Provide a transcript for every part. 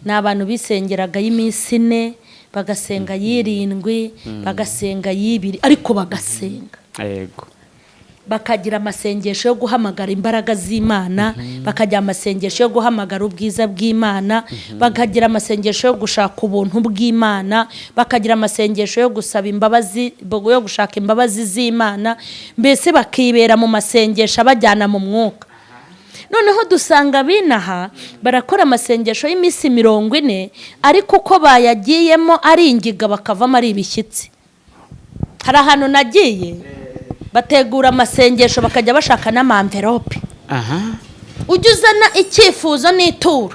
ni abantu bisengeraga y'iminsi 4 bagasenga y'irindwi bagasenga y'ibiri ariko bagasenga yego bakagira amasengesho yo guhamagara imbaraga z'Imana bakagira amasengesho yo guhamagara ubwiza bw'Imana bakagira amasengesho yo gushaka ubuntu bw'Imana bakagira amasengesho yo gusaba imbabazi yo gushaka imbabazi z'Imana mbese bakibera mu masengesho abajyana mu mwuka. Noneho dusanga binaha barakora amasengesho y'iminsi 40 ariko uko bayagiyemo ari ingiga bakavamo ari ibishyitsi. Hari ahantu nagiye bategura amasengesho bakajya bashaka n'amamverope. Ujya uzana icyifuzo n'ituro.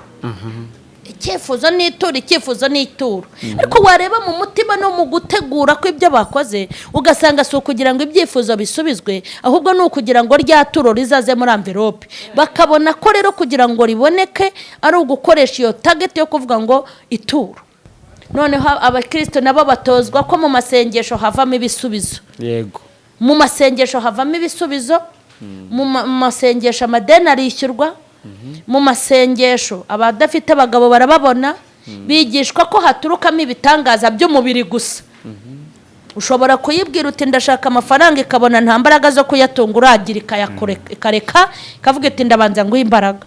Icyifuzo n'ituro. Ariko wareba mu mutima no mu gutegura ko ibyo bakoze ugasanga si ukugira ngo ibyifuzo bisubizwe ahubwo ni ukugira ngo rya turo rizaze muri amverope. Bakabona ko rero kugira ngo riboneke ari ugukoresha iyo target yo kuvuga ngo ituro. Noneho abakristo nabo batozwa ko mu masengesho havamo ibisubizo. Yego. Mu masengesho havamo ibisubizo, mu masengesho amadeni arishyurwa, mu masengesho abadafite abagabo barababona, bigishwa ko haturukamo ibitangaza by'umubiri gusa. Ushobora kuyibwira uti ndashaka amafaranga ikabona nta mbaraga zo kuyatunga uragira ikareka ikavuga iti ndabanza ngo imbaraga.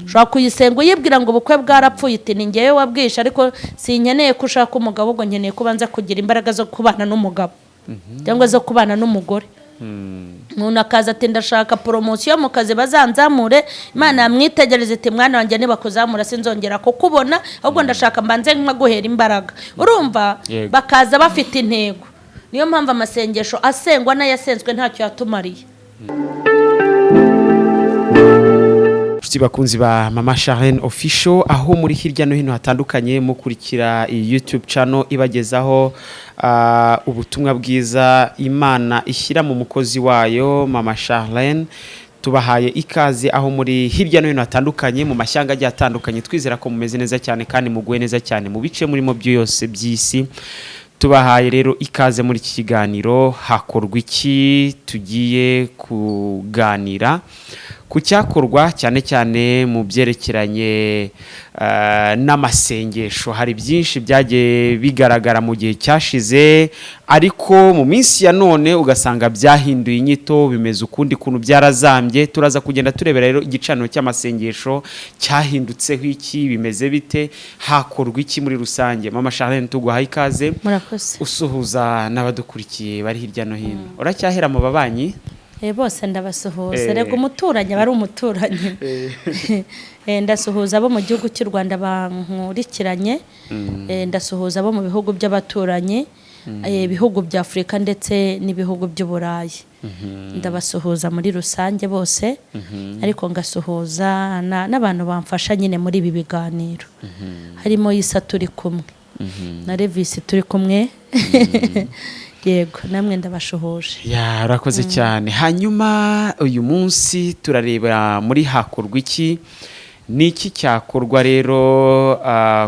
Ushobora kuyisenga uyibwira ngo ubukwe bwarapfuye iti ni ngewe wabwisha ariko sinkeneye ko ushaka umugabo ubwo nkeneye kubanza kugira imbaraga zo kubana n'umugabo. Cyangwa zo kubana n'umugore. Umuntu akaza ati ndashaka promotion mu kazi bazanzamure Imana yamwitegereze iti mwana wanjye niba kuzamura sinzongera kukubona ahubwo ndashaka mbanze nkaguhera imbaraga. Urumva bakaza bafite intego. Niyo mpamvu amasengesho asengwa n'ayasenzwe ntacyo yatumariye. Bakunzi ba Mama Charlene Official aho muri hirya no hino hatandukanye mukurikira YouTube channel ibagezaho ubutumwa bwiza Imana ishyira mu mukozi wayo Mama Charlene. Tubahaye ikaze aho muri hirya no hino hatandukanye mu mashyanga agiye atandukanye. Twizera ko mumeze neza cyane kandi muguye neza cyane mu bice murimo byose by'isi. Tubahaye rero ikaze muri iki kiganiro hakorwa iki tugiye kuganira ku cyakorwa cyane cyane mu byerekeranye n'amasengesho. Hari byinshi byagiye bigaragara mu gihe cyashize ariko mu minsi ya none ugasanga byahinduye inyito bimeze ukundi kuntu byarazambye. Turaza kugenda turebera rero igicaniro cy'amasengesho cyahindutseho iki bimeze bite hakorwa iki muri rusange. Mama Charlene tuguhaye ikaze. Murakoze. Usuhuza n'abadukurikiye bari hirya no hino. Uracyahera mu babanyi? Bose ndabasuhuza rego umuturanye bari umuturanye. Ndasuhuza abo mu gihugu cy'u Rwanda bankurikiranye. Ndasuhuza abo mu bihugu by'abaturanyi, ibihugu bya Afrika ndetse n'ibihugu by'Uburayi. Ndabasuhuza muri rusange bose ariko ngasuhuza n'abantu bamfasha nyine muri ibi biganiro. Harimo Isa turi kumwe na Revisi turi kumwe. Yego namwe ndabashuhuje. Ya urakoze cyane. Hanyuma uyu munsi turareba muri hakorwa iki niki cyakorwa rero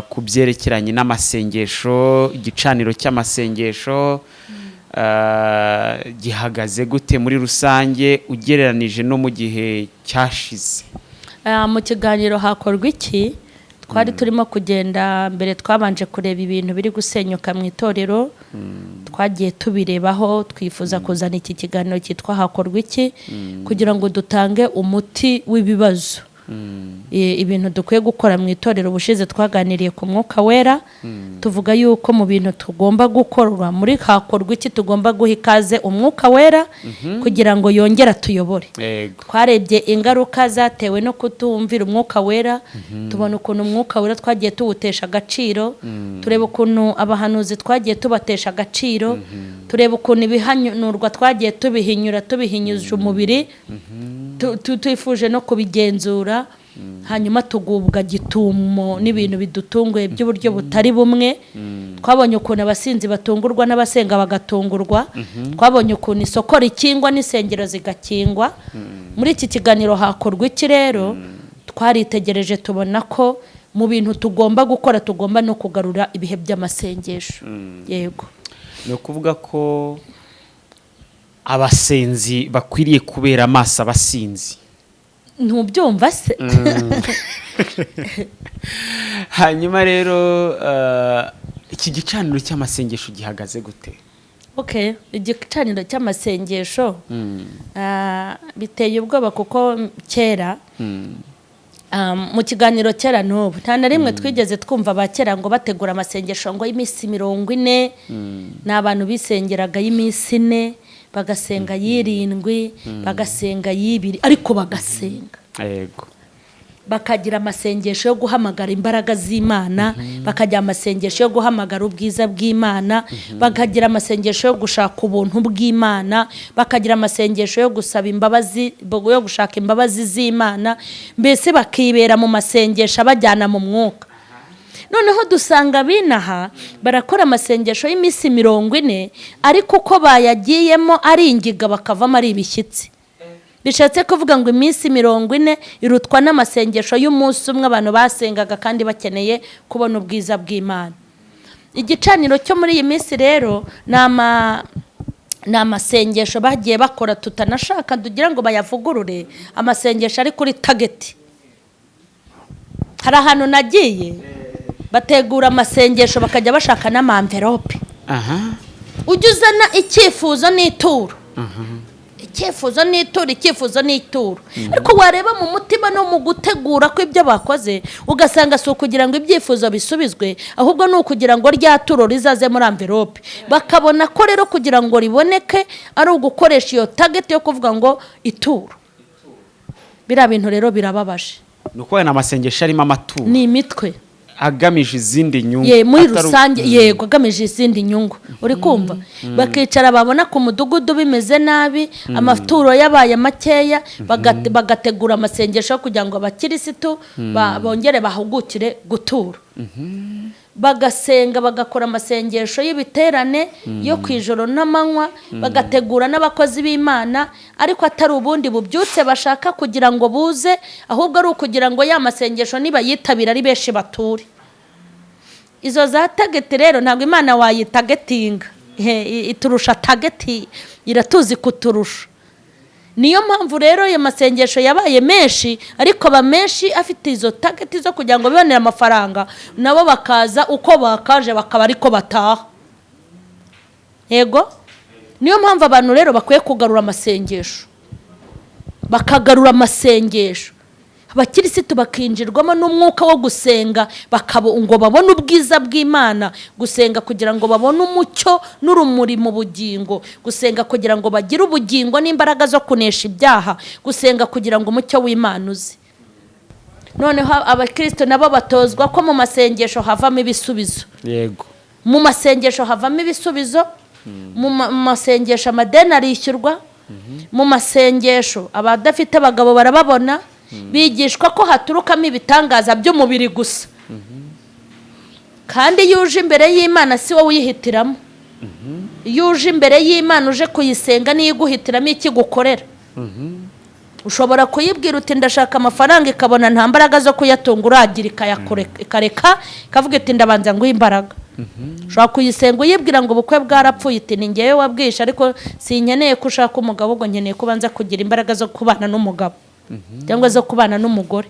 ku byerekeranye n'amasengesho. Igicaniro cy'amasengesho gihagaze gute muri rusange ugereranije no mu gihe cyashize? Mu kiganiro hakorwa iki twari turimo kugenda mbere twabanje kureba ibintu biri gusenyuka mu itorero. Twagiye tubirebaho twifuza kuzana iki kiganiro cyitwa hakorwa iki kugira ngo dutange umuti w'ibibazo. Ibintu dukwiye gukora mu itorero. Ubushize twaganiriye ku mwuka wera tuvuga yuko mu bintu tugomba gukorwa muri hakorwa iki tugomba guha ikaze umwuka wera kugira ngo yongere tuyobore. Twarebye ingaruka zatewe no kutumvira umwuka wera. Tubona ukuntu umwuka wera twagiye tuwutesha agaciro. Tureba ukuntu abahanuzi twagiye tubatesha agaciro. Tureba ukuntu ibihanurwa twagiye tubihinyuje umubiri. Twifuje no kubigenzura hanyuma tugubwa gitumo n'ibintu bidutunguye by'uburyo butari bumwe. Twabonye ukuntu abasinzi batungurwa n'abasenga bagatungurwa. Twabonye ukuntu isoko rikingwa n'isengero zigakingwa. Muri iki kiganiro hakorwa iki rero twaritegereje tubona ko mu bintu tugomba gukora tugomba no kugarura ibihe by'amasengesho. Yego ni ukuvuga ko abasenzi bakwiriye kubera amaso abasinzi. Ntubyumva se? hanyuma rero iki gicaniro cy'amasengesho gihagaze gute? Okay, igicaniro cy'amasengesho biteye ubwoba kuko kera mu kiganiro kera n'ubu nta na rimwe twigeze twumva abakera ngo bategura amasengesho ngo y'iminsi 40 n'abantu bisengeraga y'iminsi 4 bagasenga 7 bagasenga 2 ariko bagasenga yego bakagira amasengesho yo guhamagara imbaraga z'Imana bakagira amasengesho yo guhamagara ubwiza bw'Imana bakagira amasengesho yo gushaka ubuntu bw'Imana bakagira amasengesho yo gusaba imbabazi yo gushaka imbabazi z'Imana mbese bakibera mu masengesho abajyana mu mwuka. Noneho dusanga binaha barakora amasengesho y'iminsi 40 ariko uko bayagiyemo ari ingiga bakavamo ari ibishyitsi. Bishatse kuvuga ngo iminsi 40 irutwa n'amasengesho y'umunsi umwe abantu basengaga kandi bakeneye kubona ubwiza bw'Imana. Igicaniro cyo muri iyi minsi rero n'amasengesho bagiye bakora tutanashaka dugira ngo bayavugurure, amasengesho ari kuri target. Hari ahantu nagiye bategura amasengesho bakajya bashaka n'amamverope. Ujya uzana icyifuzo n'ituro. Icyifuzo n'ituro ariko wareba mu mutima no mu gutegura ko ibyo bakoze ugasanga si ukugira ngo ibyifuzo bisubizwe ahubwo ni ukugira ngo rya turo rizaze muri envelope bakabona ko rero kugira ngo riboneke ari ugukoresha iyo target yo kuvuga ngo ituro. Bira bintu rero birababaje nuko na amasengesho arimo amaturo ni imitwe agamije izindi nyungu muri rusange yego agamije izindi nyungu uri kumva bakicara babona ku mudugudu bimeze nabi amaturo yabaye makeya bagategura amasengesho kugira ngo abakirisitu bongere bahugukire gutura bagasenga bagakora amasengesho y'ibiterane yo kwijoro n'amanywa bagategura n'abakozi b'Imana ariko atari ubundi bubyutse bashaka kugira ngo buze ahubwo ari ukugira ngo ya masengesho niba yitabira ari benshi bature. Izo za target rero ntabwo Imana wayitagetinga iturusha target iratuzi kuturusha. Niyo mpamvu rero ya masengesho yabaye menshi ariko ba menshi afite izo target zo kugira ngo bibonere amafaranga nabo bakaza uko bakaje bakaba ariko bataha. Yego niyo mpamvu abantu rero bakwiye kugarura amasengesho bakagarura amasengesho abakirisitu bakinjirwamo n'umwuka wo gusenga ngo babone ubwiza bw'Imana, gusenga kugira ngo babone umucyo n'urumuri mu bugingo, gusenga kugira ngo bagire ubugingo n'imbaraga zo kunesha ibyaha, gusenga kugira ngo umucyo w'Imana uze. Noneho abakristo nabo batozwa ko mu masengesho havamo ibisubizo. Yego Mu masengesho havamo ibisubizo, mu masengesho amadeni arishyurwa, mu masengesho abadafite abagabo barababona, bigishwa ko haturukamo ibitangaza by'umubiri gusa. Kandi yuje imbere y'Imana si wowe uyihitiramo. Yuje imbere y'Imana uje kuyisenga niyo iguhitiramo iki gukorera. Ushobora kuyibwira uti ndashaka amafaranga ikabona nta mbaraga zo kuyatunga uragira ikareka ikavuga iti ndabanza nguhe imbaraga. Ushobora kuyisenga uyibwira ngo ubukwe bwarapfuye iti ni ngewe wabwisha ariko sinkeneye ko ushaka umugabo ngo nkeneye kubanza kugira imbaraga zo kubana n'umugabo cyangwa zo kubana n'umugore.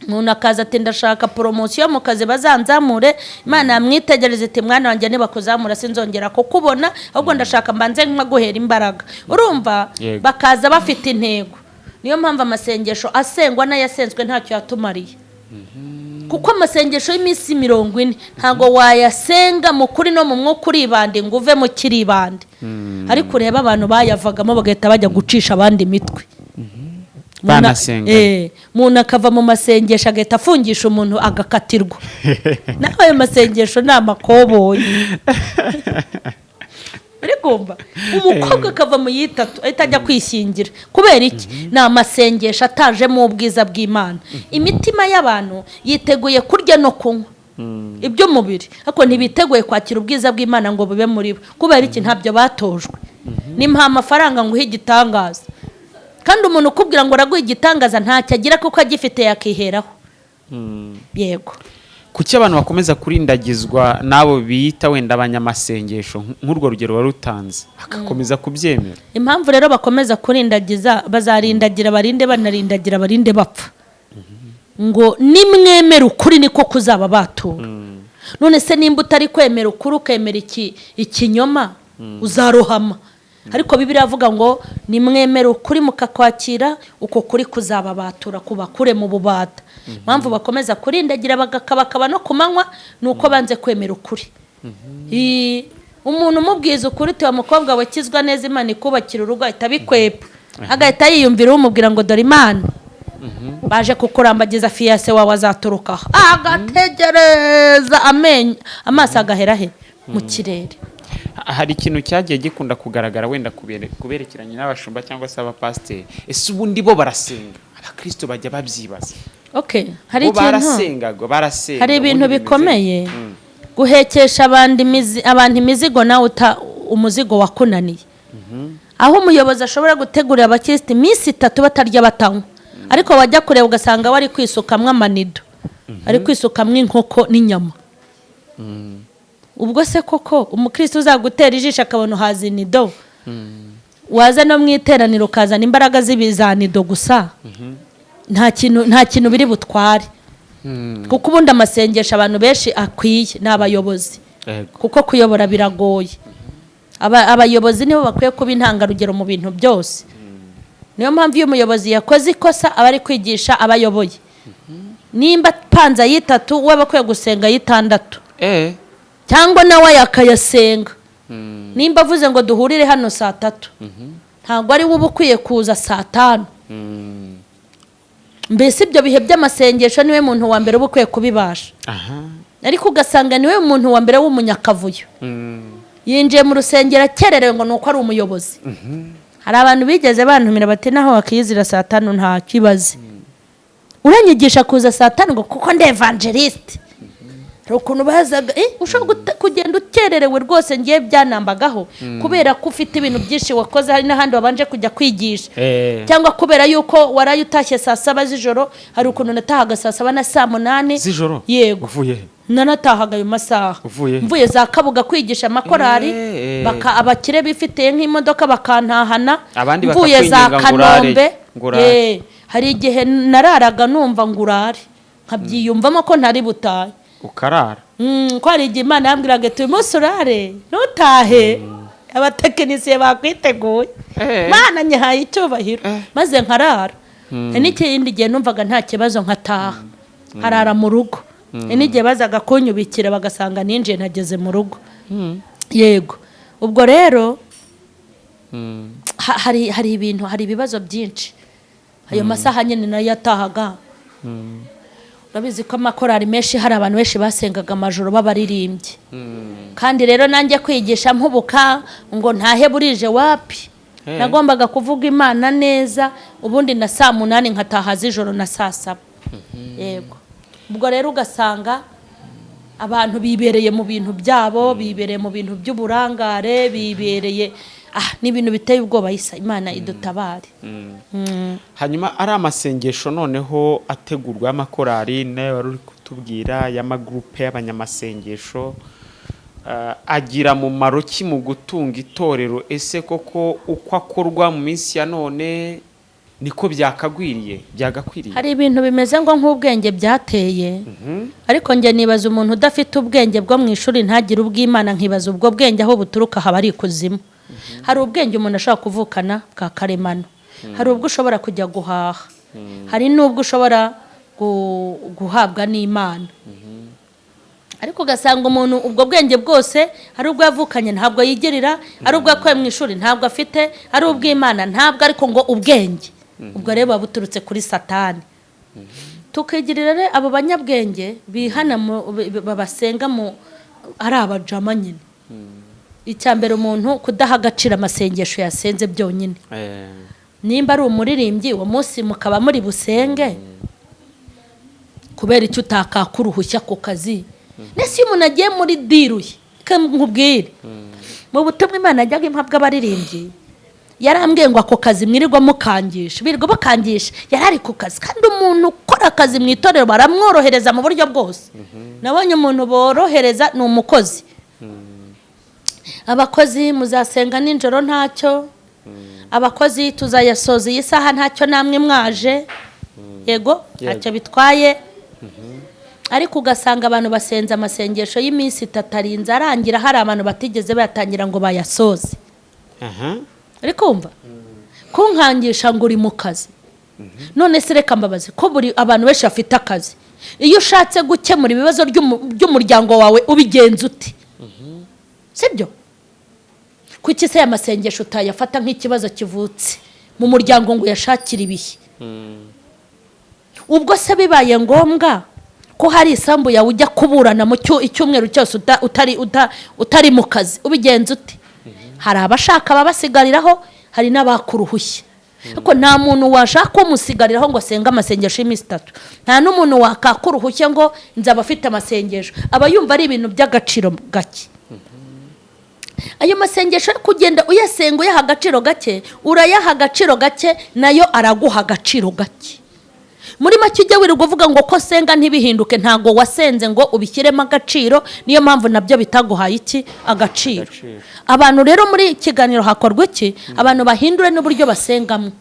Umuntu akaza ati ndashaka promotion mu kazi bazanzamure, Imana yamwitegereza iti mwana wanjye nibakuzamura sinzongera kukubona ahubwo ndashaka mbanze nkaguhera imbaraga. Urumva bakaza bafite intego. Niyo mpamvu amasengesho asengwa n'ayasenzwe ntacyo yatumariye. Kuko amasengesho y'iminsi 40 ntago wayasenga mu kuri no mu mwuka uribande ngo uve mu kiribande. Ariko ureba abantu bayavagamo bagahita bajya gucisha abandi imitwe. Umuntu akava mu masengesho agahita afungisha umuntu agakatirwa. Naho ayo masengesho ni amakoboyi. Urigomba umukobwa akava mu yitatu ahita ajya kwishingira kubera iki? Ni amasengesho ataje mu ubwiza bw'Imana. Imitima y'abantu yiteguye kurya no kunywa ibyo mubiri ariko ntibiteguye kwakira ubwiza bw'Imana ngo bube muri bo. Kubera iki? Ntabyo batojwe. Ni mpa amafaranga ngo igitangaza, kandi umuntu ukubwira ngo raguha igitangaza ntacyo agira kuko agifite yakiheraho. Yego kuki abantu bakomeza kurindagizwa nabo bita wenda abanyamasengesho nk'urwo rugero warutanze bakakomeza kubyemera? Impamvu rero bakomeza kurindagiza bazarindagira barinde banarindagira barinde bapfa. ngo nimwemera ukuri niko kuzaba batura. None se nimba utari kwemera ukuri ukemera ikinyoma uzarohama. Ariko Bibiliya avuga ngo nimwemera ukuri mukakwakira uko kuri kuzaba batura kubakure mu bubata. Mpamvu bakomeza kurindagira bagakabakaba no kumanywa nuko banze kwemera ukuri. Umuntu umubwiza ukuri tuwa mukobwa wakizwa neza Imana ikubakira urugo ahita bikwepa. Agahita yiyumvira umubwira ngo dore Imana baje kukurambagiza fiance wawe azaturuka. Agategereza amaso agahera he mu kirere. Hari ikintu cyagiye gikunda kugaragara wenda kuberekeranye n'abashumba cyangwa se abapasiteri. Ese ubundi bo barasenga? Abakristo bajya babyibaza. Okay, hari ikintu barasenga. Hari ibintu bikomeye. Guhekesha abantu imizigo nawe umuzigo wakunaniye. Aho umuyobozi ashobora gutegurira abakristo iminsi 3 batarya batanywa. Ariko wajya kureba ugasanga wari kwisukamwe amanido. Ari kwisukamwe inkoko n'inyama. Ubwo se koko umukristo uzagutera ijisho akabona hazi nido. Waza no mwiteraniro kazana imbaraga z'ibizanido gusa. Nta kintu biri butware. Kuko ubundi amasengesho abantu benshi akwiye n'abayobozi. Kuko kuyobora biragoye. Abayobozi nibo bakwiye kuba intangarugero mu bintu byose. Niyo mpamvu iyo umuyobozi yakoze ikosa aba ari kwigisha abayoboye. Nimba panza y'3 we bakwiye gusenga y'6. Cyangwa nawe yakayasenga. Nimba avuze ngo duhurire hano saa 3. Ntabwo ari wowe ukwiye kuza saa 5. Mbese ibyo bihe by'amasengesho niwe muntu wa mbere ubukwiye kubibasha. Ariko ugasanga niwe muntu wa mbere w'umunyakavuyo. Yinjiye mu rusengero akererewe ngo nuko ari umuyobozi. Hari abantu bigeze bantumira bati naho wakiyizira saa 5 nta kibazo. Uranyigisha kuza saa 5 ngo kuko ndi evangelist. Rukuntu bazaga ushobora kugenda ukererewe rwose ngiye byanambagaho kubera ko ufite ibintu byinshi wakoze hari n'ahandi wabanje kujya kwigisha. Cyangwa kubera yuko waraye utashye saa 7 z'ijoro hari ukuntu natahaga saa 7 na saa 8 z'ijoro. Yego. Uvuye nanatahaga ayo masaha. Mvuye za Kabuga kwigisha amakorari abakire bifitiye nk'imodoka bakantahana. Mvuye za Kanombe. Hari igihe nararaga numva ngurare nkabyiyumvamo ko ntari butaye. Ukarara. Ko hari igihe Imana yambwiraga ati umunsi urare nutahe abatekinisiye bakwiteguye. Mana nyahaye icyubahiro maze nkarara. N'ikindi gihe numvaga nta kibazo nkataha harara mu rugo. N'igihe bazaga kunyubikira bagasanga ninjiye nageze mu rugo. Yego. Ubwo rero hari ibintu hari ibibazo byinshi. Ayo masaha nyine nayo yatahaga. Urabizi ko amakorari menshi hari abantu benshi basengaga amajoro babaririmbye. Kandi rero nanjye kwigisha mpubuka ngo ntahe burije wapi. Nagombaga kuvuga Imana neza ubundi na saa 8 nkataha z'ijoro na saa 7. Yego. Ubwo rero ugasanga abantu bibereye mu bintu byabo, bibereye mu bintu by'uburangare, bibereye n'ibintu biteye ubwoba Imana idutabare. Hanyuma ari amasengesho noneho ategurwa y'amakorari nayo wari uri kutubwira y'amagroupe y'abanyamasengesho agira mu maroki mu gutunga itorero. Ese koko uko akorwa mu minsi ya none niko byagakwiriye? Hari ibintu bimeze ngo nk'ubwenge byateye. Ariko nge nibaza umuntu udafite ubwenge bwo mu ishuri ntagire ubw'Imana nkibaza ubwo bwenge aho buturuka haba ari ikuzimu. Hari ubwenge umuntu ashobora kuvukana bwa karemano. Hari ubwo ushobora kujya guhaha. Hari n'ubwo ushobora guhabwa n'Imana. Ariko ugasanga umuntu ubwo bwenge bwose hari ubwo yavukanye ntabwo yigirira, ari ubwo yakoye mu ishuri ntabwo afite, ari ubw'Imana ntabwo, ariko ngo ubwenge ubwo rero buturutse kuri Satani. Tukigirira abo banyabwenge bihana babasenga mu ari abajama nyine. Icyambere umuntu kudaha agaciro amasengesho yasenze byonyine. Nimba ari umuririmbyi uwo munsi mukaba muri busenge kubera icyo utakakuruhushya ku kazi. Nese iyo umuntu agiye muri diruye nkubwire mu butumwa Imana yajyaga impabwa abaririmbyi yarambwiye ngo ako kazi mwirirwa mukangisha birirwa bakangisha yarari ku kazi kandi umuntu ukora akazi mu itorero baramworohereza mu buryo bwose. Nabonye umuntu borohereza ni umukozi. Abakozi muzasenga ninjoro ntacyo, abakozi tuzayasoza iyi saha ntacyo namwe mwaje. yego ntacyo bitwaye. Ariko ugasanga abantu basenza amasengesho y'iminsi 3 arinze arangira, hari abantu batigeze bayatangira ngo bayasoze. Ariko umva kunkangisha ngo uri mu kazi, none se reka mbabaze ko buri abantu benshi bafite akazi, iyo ushatse gukemura ibibazo by'umuryango wawe ubigenza uti? Sibyo? Kuki se amasengesho utayafata nk'ikibazo kivutse mu muryango ngo yashakire ibihe? Ubwo se bibaye ngombwa ko hari isambu yawe ujya kuburana mu icyumweru cyose utari mu kazi, ubigenza uti? Hari abashaka babasigariraho, hari n'abakuruhushye. Ariko nta muntu washaka ko musigariraho ngo asenga amasengesho y'iminsi 3. Nta n'umuntu wakakuruhushye ngo nzaba afite amasengesho. Aba yumva ari ibintu by'agaciro gake. Ayo masengesho kugenda uyasenga uyaha agaciro gake, urayaha agaciro gake, nayo araguha agaciro gake. Muri make ujya wirirwa uvuga ngo ko senga ntibihinduke, ntago wasenze ngo ubishyiremo agaciro, niyo mpamvu nabyo bitaguhaye iki agaciro. Abantu rero muri kiganiro hakorwa iki, abantu bahindure n'uburyo basengamo,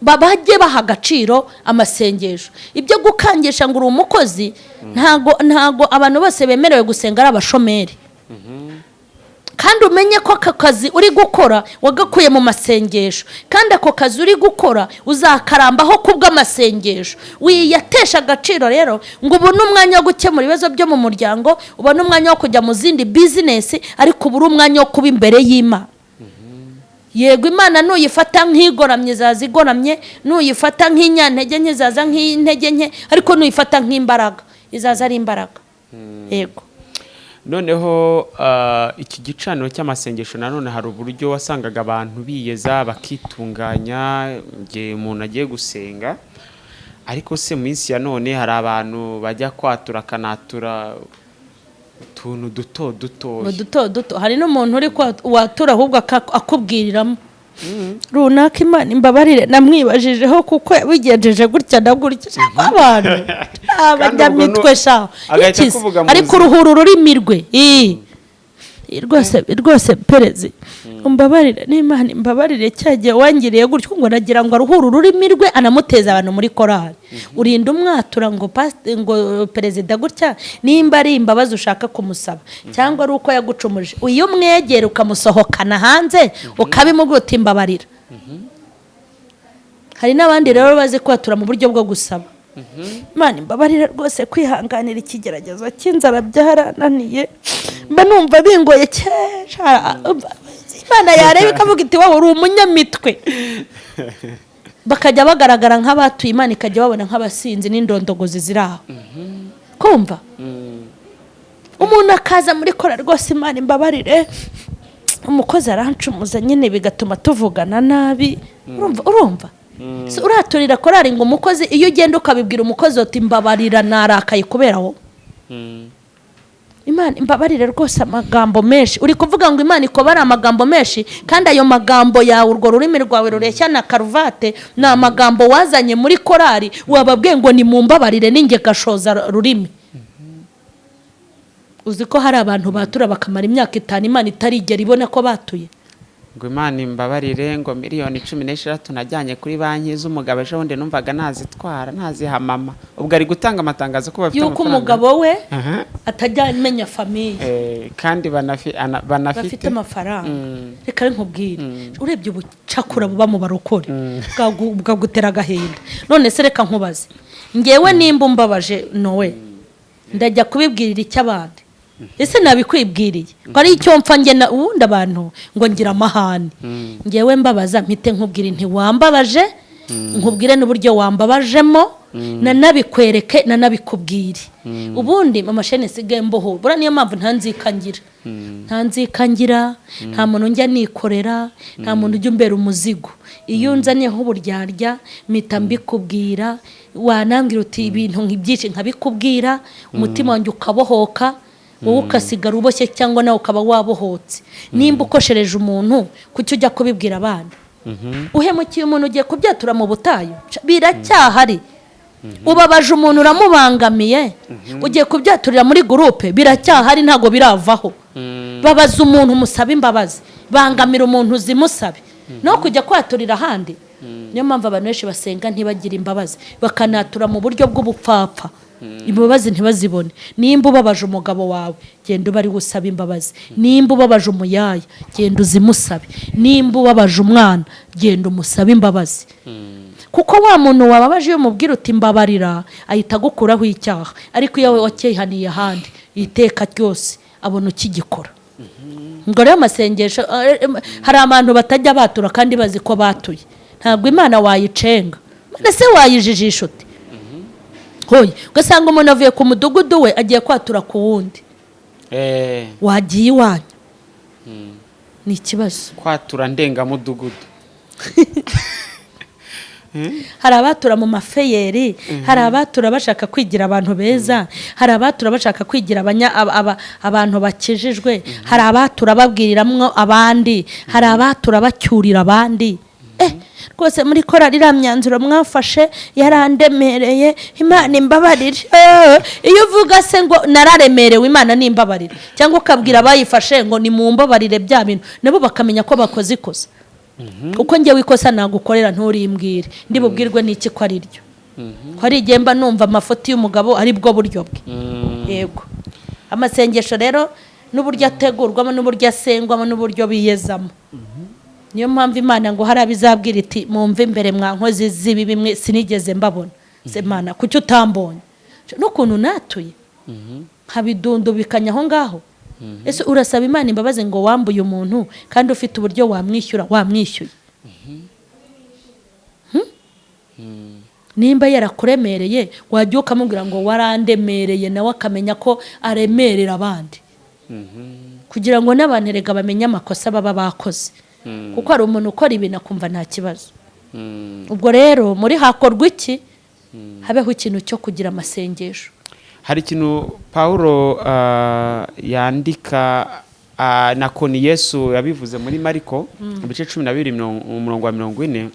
babajye baha agaciro amasengesho. Ibyo gukangisha ngo uri umukozi, ntago abantu bose bemerewe gusenga ari abashomeri. Kandi umenye ko aka kazi uri gukora wagakuye mu masengesho, kandi ako kazi uri gukora uzakarambaho kubw'amasengesho. Wiyatesha agaciro rero ngo ubone umwanya wo gukemura ibibazo byo mu muryango, ubone umwanya wo kujya mu zindi business, ariko ubure umwanya wo kuba imbere y'Imana. Yego Imana nuyifata nk'igoramye zazigoramye, nuyifata nk'inyantege nke zaza nk'intege nke, ariko nuyifata nk'imbaraga izaza ari imbaraga. Yego. Noneho iki gicaniro cy'amasengesho nanone hari uburyo wasangaga abantu biyeza bakitunganya igihe umuntu agiye gusenga, ariko se mu minsi ya none hari abantu bajya kwatura kanatura utuntu duto. Hari n'umuntu uri watura ahubwo akubwiriramo runaka, Imana imbabarire namwibajijeho kuko bigenjeje gutya na gutya. Abantu abajyamitwe shaho ariko uruhuru rurimi rwe rwose perezi umbabarire, n'Imana imbabarire cyagiye wangiriye gutyo ngo nagira ngo aruhuru rurimi rwe anamuteza abantu muri korali. Urinda umwatura ngo perezida gutya, nimba ari imbabazi ushaka kumusaba cyangwa ari uko yagucumuje, uyu mwegera ukamusohokana hanze ukabimubwira uti imbabarira. Hari n'abandi rero bazi kwatura mu buryo bwo gusaba. Imana imbabarire rwose kwihanganira ikigeragezo cy'inzara byarananiye, mba numva bingoye cyane. Imana yareba ikavuga iti wowe uri umunyamitwe. Bakajya bagaragara nk'abatuye, Imana ikajya babona nk'abasinzi n'indondogozi ziri aho. Kumva umuntu akaza muri kora rwose, Imana imbabarire umukozi arancumuza nyine bigatuma tuvugana nabi. Urumva so uraturira korari ngo umukozi, iyo ugenda ukabibwira umukozi uti mbabarira narakaye kubera wowe, Imana imbabarire rwose amagambo menshi uri kuvuga ngo Imana ikobara amagambo menshi, kandi ayo magambo yawe urwo rurimi rwawe rureshya na karuvate ni amagambo wazanye muri korari, wababwiye ngo nimumbabarire ninjye gashoza rurimi. Uzi ko hari abantu batura bakamara imyaka 5 Imana itarigera ibona ko batuye. Ngo Imana imbabarire ngo miliyoni 16 najyanye kuri banki z'umugabo ejo bundi numvaga nazitwara naziha mama. Ubwo ari gutanga amatangazo ko bafite yuko umugabo we atajya amenya famille kandi banafite amafaranga. Reka nkubwire, urebye ubucakura buba mu barokore bwagutera agahinda. None se reka nkubaze, ngewe nimba umbabaje nowe ndajya kubibwirira icy'abandi? Ese nabikwibwiriye ko ari icyo mpfa nge na ubundi abantu ngo ngira amahane. Ngewe mbabaza mpite nkubwira nti wambabaje, nkubwire n'uburyo wambabajemo, nanabikwereke nanabikubwire. Ubundi mama shene sigaye mboho, bura niyo mpamvu ntanzikangira, nta muntu njya nikorera, nta muntu ujya umbera umuzigo. Iyo nzanyeho uburyarya mpita mbikubwira, wanambwira uti ibintu nk'ibyinshi nkabikubwira, umutima wanjye ukabohoka, wowe ukasigara uboshye cyangwa nawe ukaba wabohotse. Nimba ukoshereje umuntu kuki ujya kubibwira abandi? Uhemukiye umuntu ugiye kubyatura mu butayu, biracyahari. Ubabaje umuntu uramubangamiye, ugiye kubyaturira muri groupe, biracyahari ntago biravaho. Babaza umuntu musaba imbabazi, bangamira umuntu uzimusabe, no kujya kwaturira ahandi. niyo mpamvu abantu benshi basenga ntibagire imbabazi, bakanatura mu buryo bw'ubupfapfa, imbabazi ntibazibone. Nimba ubabaje umugabo wawe, genda uba ari gusaba imbabazi. Nimba ubabaje umuyaya, genda uzimusabe. Nimba ubabaje umwana, genda umusabe imbabazi. Kuko wa muntu wababaje iyo umubwira uti mbabarira, ahita agukuraho icyaha. Ariko iyo wakihaniye ahandi, iteka ryose abona ukigikora. Ngo rero amasengesho, hari abantu batajya batura kandi bazi ko batuye. Ntabwo Imana wayicenga, mbese wayijijisha uti hoye. Ugasanga umuntu avuye ku mudugudu we agiye kwatura ku wundi, wagiye iwanyu. Ni ikibazo kwatura ndengamudugudu. hari abatura mu mafeyeri, hari abatura bashaka kwigira abantu beza, hari abatura bashaka kwigira abantu bakijijwe, hari abatura babwiriramwo abandi, hari abatura bacyurira abandi. Rwose muri korali iriya myanzuro mwafashe yarandemereye, Imana imbabarire. Iyo uvuga se ngo nararemerewe, Imana nimbabarire, cyangwa ukabwira abayifashe ngo nimumbabarire bya bintu, nabo bakamenya ko bakoze ikosa. Kuko njye wikosa nagukorera nturimbwire, ndi bubwirwe n'iki ko ari ryo. Ko ari igemba numva amafoto y'umugabo ari bwo buryo bwe. Yego, amasengesho rero n'uburyo ategurwamo, n'uburyo asengwamo, n'uburyo biyezamo. Niyo mpamvu Imana ngo hari abizabwira iti mwumve imbere mwa nkozi z'ibi bimwe sinigeze mbabona. Se Mana kuki utambonye? N'ukuntu natuye nkabidundubikanya aho ngaho. Ese urasaba Imana imbabazi ngo wambuye umuntu kandi ufite uburyo wamwishyura, wamwishyuye? Nimba yarakuremereye, wajya ukamubwira ngo warandemereye, nawe akamenya ko aremerera abandi, kugira ngo n'abantu erega bamenye amakosa baba bakoze. Kuko hari umuntu ukora ibintu akumva nta kibazo. Ubwo rero muri hakorwa iki, habeho ikintu cyo kugira amasengesho. Hari ikintu Paulo yandika nako ni Yesu yabivuze muri Mariko ibice 12 umurongo wa 40.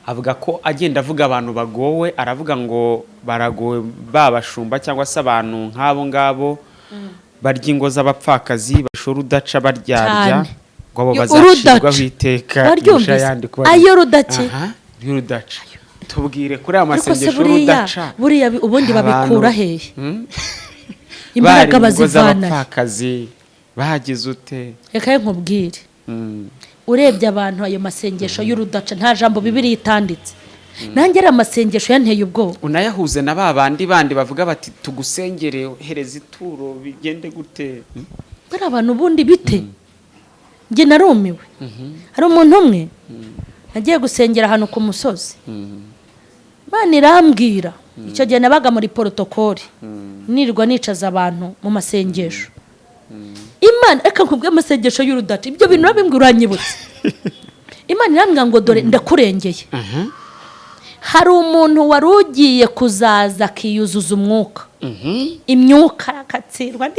Avuga ko agenda avuga abantu bagowe, aravuga ngo baragowe babashumba cyangwa se abantu nk'abo ngabo barya ingo z'abapfakazi, bashora udaca baryarya, ngo abo bazacirwaho iteka. Ayo rudaca, rudaca. Tubwire kuri aya masengesho rudaca buriya ubundi babikura hehe? Imbaraga bazivana abapfakazi bagize ute? Reka nkubwire, urebye abantu ayo masengesho y'urudaca nta jambo Bibiliya itanditse. Nanjye ari amasengesho yanteye ubwoba. Unayahuze na bandi bavuga bati tugusengere hereza ituro bigende gute? Bari abantu ubundi bite? Nge narumiwe. Hari umuntu umwe nagiye gusengera ahantu ku musozi, Imana irambwira, icyo gihe nabaga muri protokoli, nirwa nicaza abantu mu masengesho. Imana eka nkubwe amasengesho y'urudaca, ibyo bintu nabimbwira uranyibutse. Imana irambwira ngo dore ndakurengeye. Hari umuntu wari ugiye kuzaza akiyuzuza umwuka, imyuka akatsirwa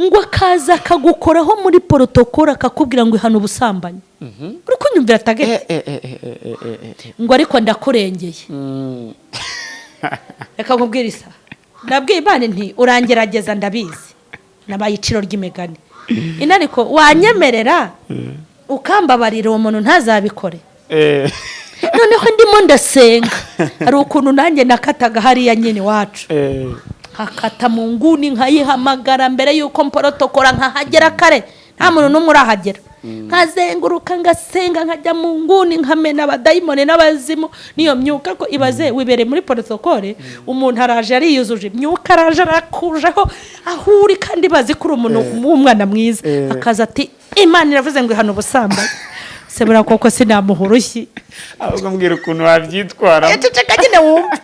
ngo akaza akagukoraho muri protokoli akakubwira ngo ihana ubusambanyi. Uri kunyumvira tagete? Ngo ariko ndakurengeye. Reka nkubwire isa, nabwiye Imana nti urangerageza ndabizi, nabaye iciro ry'imigani. Inariko wanyemerera ukambabarira uwo muntu ntazabikore. Noneho ndimo ndasenga, hari ukuntu nanjye nakataga hariya nyine wacu, hakata mu nguni nkayihamagara mbere yuko mporotokora nkahagera kare, nta muntu n'umwe urahagera. Nkazenguruka ngasenga nkajya mu nguni nkamena abadayimoni n'abazimu niyo myuka. Ko ibaze wibere muri protokole, umuntu araje ariyuzuje, imyuka araje arakujeho ahuri kandi bazi kuri umuntu w'umwana mwiza, akaza ati Imana iravuze ngo ihana ubusambanyi. Sebura koko sinamuhurushyi, ahubwo mbwira ukuntu wabyitwara. Ceceka nyine wumva.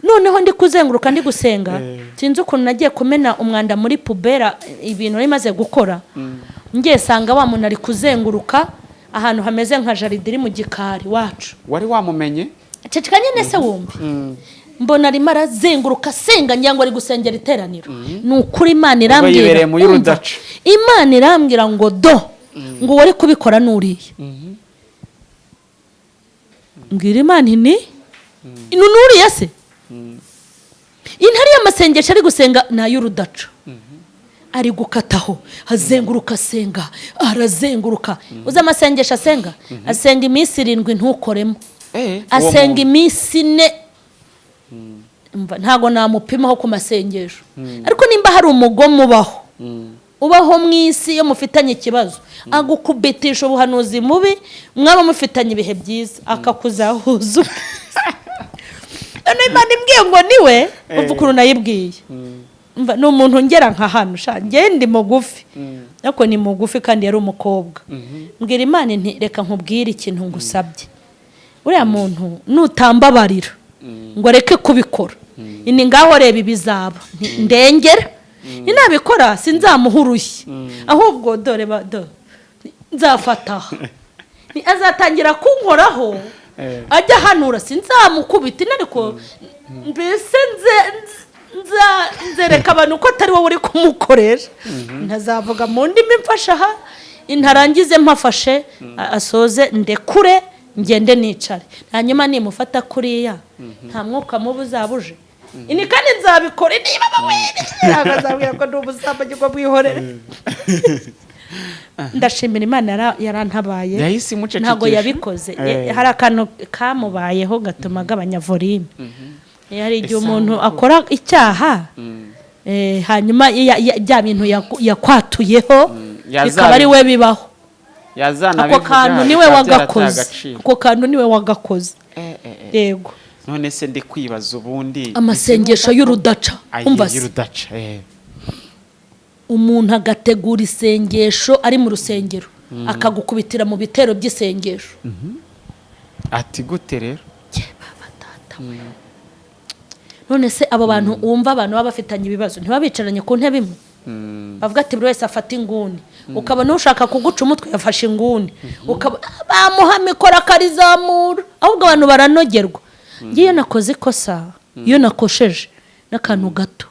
Noneho ndi kuzenguruka ndi gusenga, sinzi ukuntu nagiye kumena umwanda muri pubera ibintu rimaze gukora. Ngiye sanga wa muntu ari kuzenguruka ahantu hameze nka jaridiri mu gikari wacu. Wari wamumenye? Ceceka nyine se wumva. Mbona arimo arazenguruka senga ngira ngo ari gusengera iteraniro. Nukuri Imana irambwira, Imana irambwira ngo do ngo wari kubikora nuriye. Mbwira Imana ni nuriye se? Intari y'amasengesho ari gusenga na y'urudaca. ari gukataho azenguruka asenga arazenguruka uza amasengesho asenga iminsi 7 ntukoremo asenga iminsi 4 ntago namupimaho ku masengesho ariko nimba hari umugomo ubaho mu isi yo mufitanye ikibazo agukubitisha ubuhanuzi mubi mwaba mufitanye ibihe byiza akakuzahuza Imana imbwiye ngo niwe umva ukuntu nayibwiye ni umuntu ngera nka hano ngende mugufi ariko ni mugufi kandi yari umukobwa mbwira Imana nti reka nkubwire ikintu ngusabye uriya muntu nutambabarira ngo reke kubikora ini ngaho reba ibizaba ndengera ninabikora sinzamuhurushye ahubwo dore nzafataha azatangira kunkoraho ajya hanura sinzamukubita ariko mbese nzereka abantu ko atari wowe uri kumukoresha ntazavuga mu ndimi mfashaha intarangize mpafashe asoze ndekure ngende nicare hanyuma nimufata kuriya nta mwuka mubi uzabuje ini kandi nzabikora niba bamwe azabwira ko ndi ubusambanyi bwo bwihorere ndashimira Imana yarantabaye ntago yabikoze hari akantu kamubayeho gatuma agabanya volume yari igihe umuntu akora icyaha hanyuma bya bintu yakwatuyeho bikaba ari we bibaho ako kantu niwe wagakoze yego none se ndi kwibaza ubundi amasengesho y'urudaca umva umuntu agategura isengesho ari mu rusengero akagukubitira mu bitero by'isengesho ati gute rero none se abo bantu wumva abantu baba bafitanye ibibazo ntibabicaranye ku ntebe imwe bavuga ati buri wese afata inguni ukabona ushaka kuguca umutwe yafashe inguni bamuha mikoro akarizamura ahubwo abantu baranogerwa ngiye nakoze ikosa iyo nakosheje n'akantu gato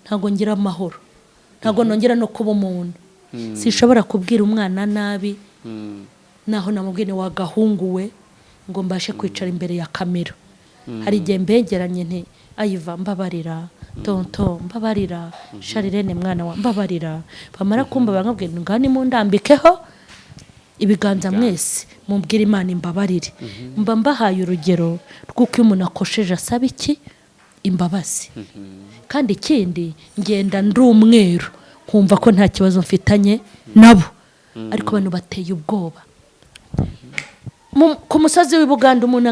ntago ngira amahoro ntago nongera no kuba umuntu sishobora kubwira umwana nabi naho namubwire wagahunguwe ngo mbashe kwicara imbere ya kamera hari igihe mbegeranye nti ayiva mbabarira tonto mbabarira Sharirene mwana wa mbabarira bamara kumba bangabwira ngani mu ndambikeho ibiganza mwese mumbwira Imana imbabarire mba mbahaye urugero rw'uko umuntu akosheje asaba iki imbabazi kandi ikindi ngenda ndi umweru kumva ko nta kibazo mfitanye nabo ariko abantu bateye ubwoba ku musozi w'Ibuganda umuntu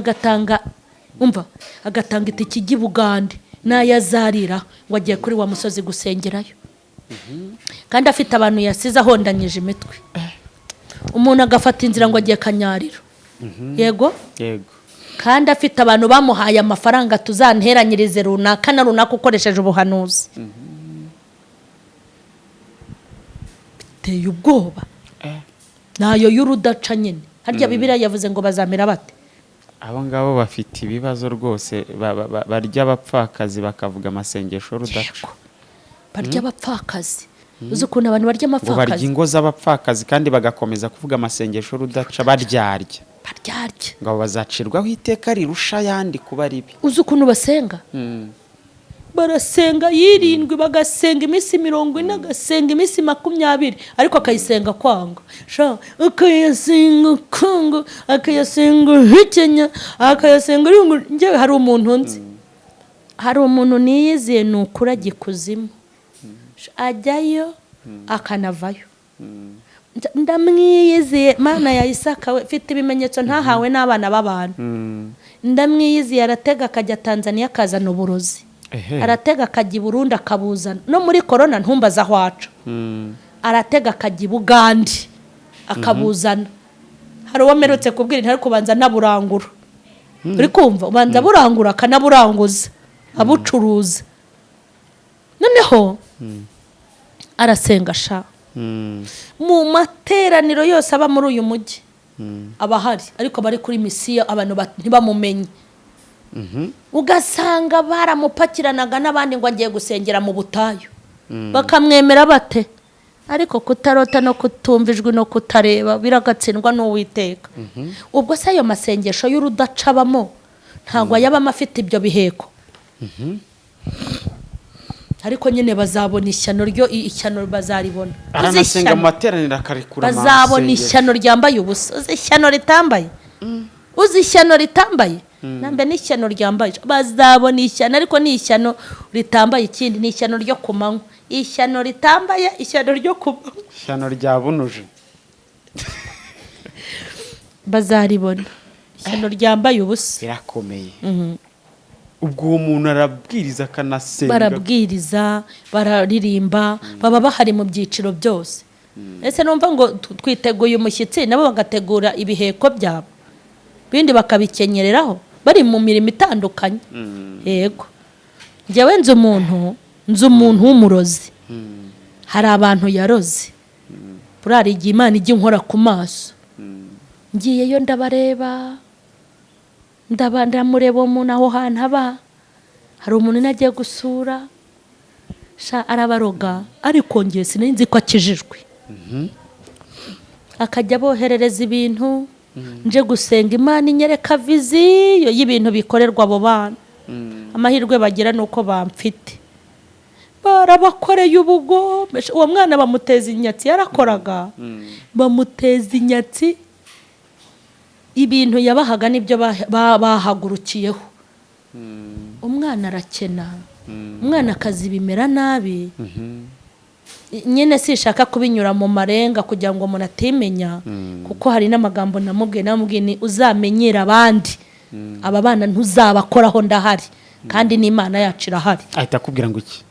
agatanga itiki ry'Ibugande n'ayazarira ngo agiye kuri wa musozi gusengerayo kandi afite abantu yasize ahondanyije imitwe umuntu agafata inzira ngo agiye Kanyariro yego kandi afite abantu bamuhaye amafaranga tuzanteranyirize runaka na runaka ukoresheje ubuhanuzi biteye ubwoba nayo y'urudaca nyine harya Bibiliya yavuze ngo bazamera bate abo ngabo bafite ibibazo rwose barya abapfakazi bakavuga amasengesho rudaca barya abapfakazi uzi ukuntu abantu barya amapfakazi barya ingo z'abapfakazi kandi bagakomeza kuvuga amasengesho rudaca baryarya ngo bazacirwaho iteka rirusha yandi kuba ribi uzi ukuntu basenga barasenga 7 bagasenga iminsi 40 agasenga iminsi 20 ariko akayisenga kwanga akayasenga kwanga akayasenga hikenya akayasenga nje hari umuntu nzi hari umuntu niyiziye nukura gikuzimu ajyayo akanavayo ndamwiyiziye Mana ya Isaka we mfite ibimenyetso ntahawe n'abana b'abantu ndamwiyiziye aratega akajya Tanzania akazana uburozi aratega akajya Burundi akabuzana no muri corona ntumbaza ahwaca aratega akajya Bugande akabuzana hari uwamerutse kubwira ntari kubanza naburangura uri kumva ubanza burangura akanaburanguza abucuruza noneho arasenga sha mu materaniro yose aba muri uyu mujyi abahari ariko bari kuri misiyo abantu ntibamumenye ugasanga baramupakiranaga n'abandi ngo agiye gusengera mu butayu bakamwemera bate ariko kutarota no kutumvijwe no kutareba biragatsindwa n'Uwiteka ubwo se ayo masengesho y'urudacabamo ntago yabamo afite ibyo biheko ariko nyine bazabona ishyano ryo ishyano bazaribona. aranasenga mu materaniro akarekura bazabona ishyano ryambaye ubusa. Uzi ishyano ritambaye, uzi ishyano ritambaye nambe n'ishyano ryambaye. Bazabona ishyano, ariko ni ishyano ritambaye. Ikindi ni ishyano ryo kumanywa, ishyano ritambaye, ishyano ryo kumanywa, ishyano ryabunuje. bazaribona ishyano ryambaye ubusa. Birakomeye. Ubwo uwo muntu arabwiriza akanasenga, barabwiriza, bararirimba, baba bahari mu byiciro byose. Ese numva ngo twiteguye umushyitsi, nabo bagategura ibiheko byabo, bindi bakabikenyereraho, bari mu mirimo itandukanye. Yego, njyewe nzi umuntu w'umurozi. Hari abantu yaroze, burari igihe Imana ijya inkora ku maso, ngiyeyo ndabareba, ndamureba umuntu aho hantu aba. Hari umuntu nagiye gusura, arabaroga, ariko ngiye sinari nzi ko akijijwe. Akajya boherereza ibintu, nje gusenga Imana inyereka viziyo y'ibintu bikorerwa abo bana. Amahirwe bagira nuko bamfite, barabakoreye ubugome. Uwo mwana bamuteza inyatsi, yarakoraga bamuteza inyatsi. Ibintu yabahaga nibyo bahagurukiyeho. Umwana arakena, umwana akazi bimera nabi. Nyine sishaka kubinyura mu marenga kugira ngo umuntu atimenya, kuko hari n'amagambo namubwiye ni uzamenyera abandi, aba bana ntuzabakoraho, ndahari kandi n'Imana yacu irahari. ahita akubwira ngo iki?